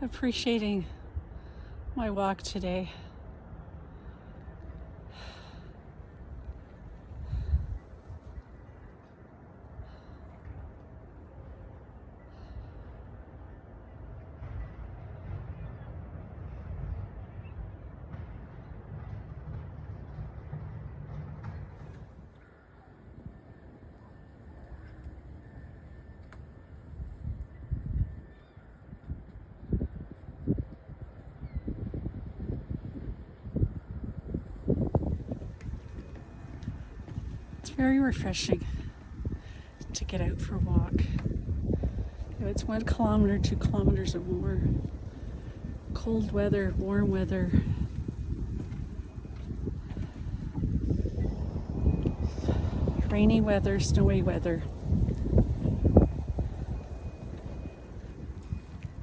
appreciating my walk today. It's very refreshing to get out for a walk. If it's 1 kilometer, 2 kilometers or more, cold weather, warm weather, rainy weather, snowy weather.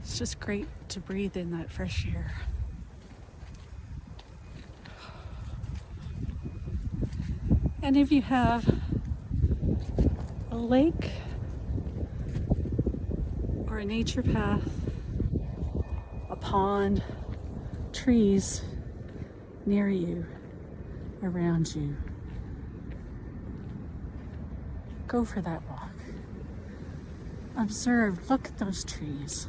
It's just great to breathe in that fresh air. And if you have a lake or a nature path, a pond, trees near you, around you, go for that walk. Observe, look at those trees.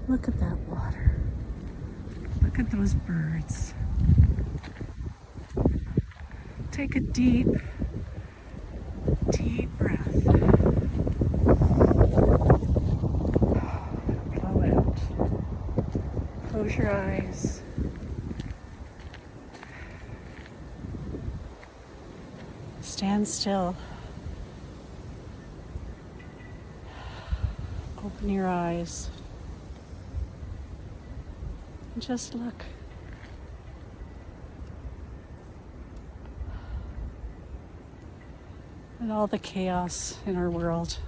Look at that water. Look at those birds. Take a deep, deep breath. Blow out. Close your eyes. Stand still. Open your eyes. And just look. And all the chaos in our world.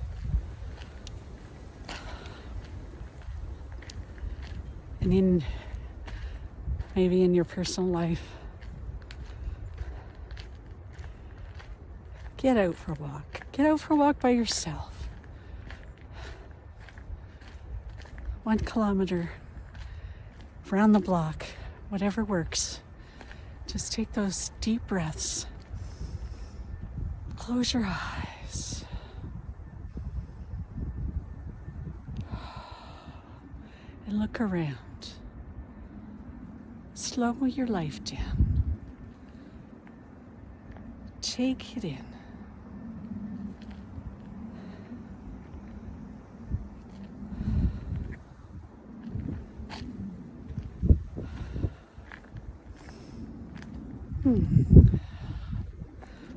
And maybe in your personal life. Get out for a walk. Get out for a walk by yourself. 1 kilometer, around the block, whatever works. Just take those deep breaths. Close your eyes. And look around. Slow your life down. Take it in.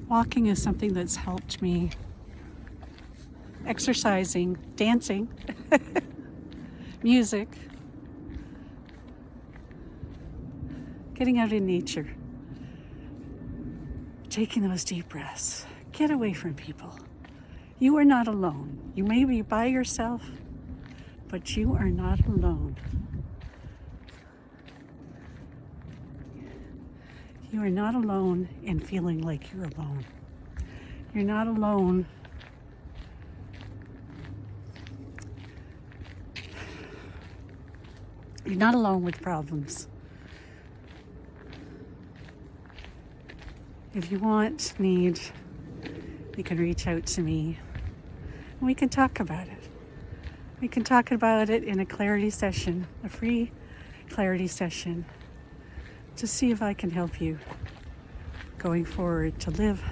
Walking is something that's helped me. Exercising, dancing, music, getting out in nature, taking those deep breaths. Get away from people. You are not alone. You may be by yourself, but you are not alone. You are not alone in feeling like you're alone. You're not alone You're not alone with problems. If you want, need, you can reach out to me and we can talk about it. We can talk about it in a clarity session, a free clarity session, to see if I can help you going forward to live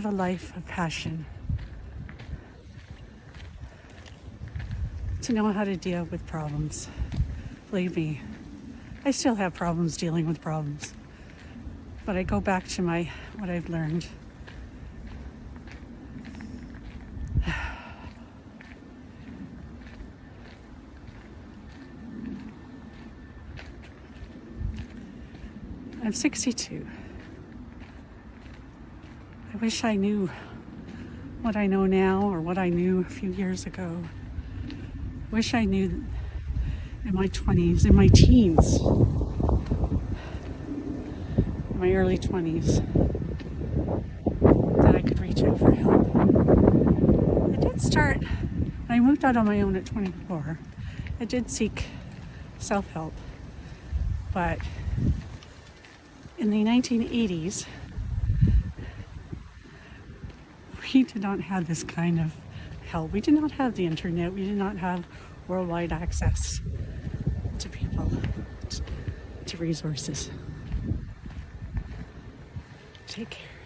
a life of passion, to know how to deal with problems. Believe me, I still have problems dealing with problems, but I go back to what I've learned. I'm 62. I wish I knew what I know now or what I knew a few years ago. I wish I knew in my 20s, in my teens, in my early 20s, that I could reach out for help. start, when I moved out on my own at 24, I did seek self-help. But in the 1980s, we did not have this kind of help. We did not have the internet. We did not have worldwide access to people, to resources. Take care.